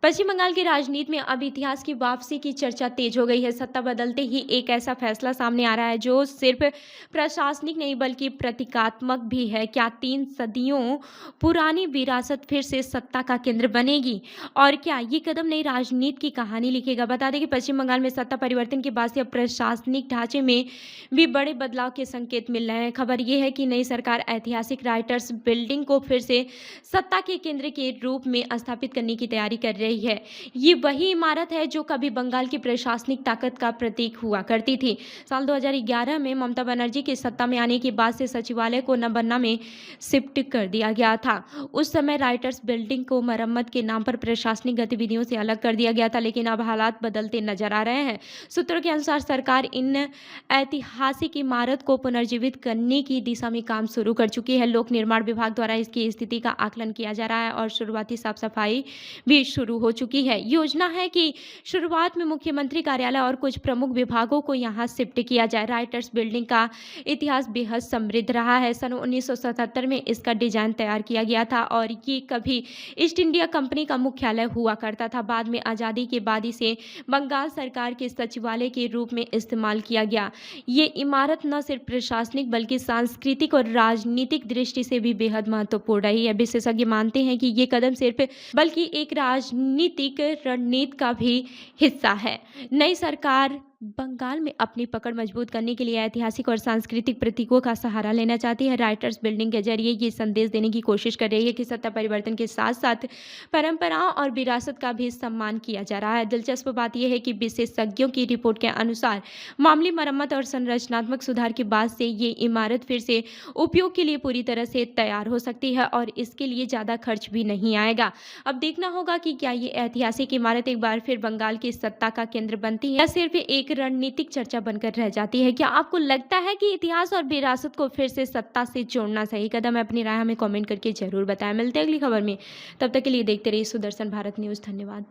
पश्चिम बंगाल की राजनीति में अब इतिहास की वापसी की चर्चा तेज हो गई है। सत्ता बदलते ही एक ऐसा फैसला सामने आ रहा है जो सिर्फ प्रशासनिक नहीं बल्कि प्रतीकात्मक भी है। क्या 3 सदियों पुरानी विरासत फिर से सत्ता का केंद्र बनेगी? और क्या ये कदम नई राजनीति की कहानी लिखेगा? बता दें कि पश्चिम बंगाल में सत्ता परिवर्तन के बाद से अब प्रशासनिक ढांचे में भी बड़े बदलाव के संकेत मिल रहे हैं। खबर ये है कि नई सरकार ऐतिहासिक राइटर्स बिल्डिंग को फिर से सत्ता के केंद्र के रूप में स्थापित करने की तैयारी कर रही है। ये वही इमारत है जो कभी बंगाल की प्रशासनिक ताकत का प्रतीक हुआ करती थी। साल 2011 में ममता बनर्जी के सत्ता में आने के बाद से सचिवालय को नबन्ना में शिफ्ट कर दिया गया था। उस समय राइटर्स बिल्डिंग को मरम्मत के नाम पर प्रशासनिक गतिविधियों से अलग कर दिया गया था, लेकिन अब हालात बदलते नजर आ रहे हैं। सूत्रों के अनुसार सरकार इन ऐतिहासिक इमारत को पुनर्जीवित करने की दिशा में काम शुरू कर चुकी है। लोक निर्माण विभाग द्वारा इसकी स्थिति का आकलन किया जा रहा है और शुरुआती साफ सफाई भी शुरू हो चुकी है। योजना है कि शुरुआत में मुख्यमंत्री कार्यालय और कुछ प्रमुख विभागों को यहां शिफ्ट किया जाए। राइटर्स बिल्डिंग का इतिहास बेहद समृद्ध रहा है। सन 1977 में इसका डिजाइन तैयार किया गया था और ये कभी ईस्ट इंडिया कंपनी का मुख्यालय हुआ करता था। बाद में आज़ादी के बाद इसे बंगाल सरकार के सचिवालय के रूप में इस्तेमाल किया गया। ये इमारत न सिर्फ प्रशासनिक बल्कि सांस्कृतिक और राजनीतिक दृष्टि से भी बेहद महत्वपूर्ण रही है। विशेषज्ञ मानते हैं कि ये कदम सिर्फ बल्कि एक राजनीतिक रणनीति का भी हिस्सा है। नई सरकार बंगाल में अपनी पकड़ मजबूत करने के लिए ऐतिहासिक और सांस्कृतिक प्रतीकों का सहारा लेना चाहती है। राइटर्स बिल्डिंग के जरिए ये संदेश देने की कोशिश कर रही है कि सत्ता परिवर्तन के साथ साथ परंपराओं और विरासत का भी सम्मान किया जा रहा है। दिलचस्प बात यह है कि विशेषज्ञों की रिपोर्ट के अनुसार मामूली मरम्मत और संरचनात्मक सुधार के बाद से ये इमारत फिर से उपयोग के लिए पूरी तरह से तैयार हो सकती है और इसके लिए ज़्यादा खर्च भी नहीं आएगा। अब देखना होगा कि क्या ये ऐतिहासिक इमारत एक बार फिर बंगाल की सत्ता का केंद्र बनती है या सिर्फ एक रणनीतिक चर्चा बनकर रह जाती है। क्या आपको लगता है कि इतिहास और विरासत को फिर से सत्ता से जोड़ना सही कदम है? अपनी राय हमें कमेंट करके जरूर बताएं। मिलते हैं अगली खबर में, तब तक के लिए देखते रहिए सुदर्शन भारत न्यूज़। धन्यवाद।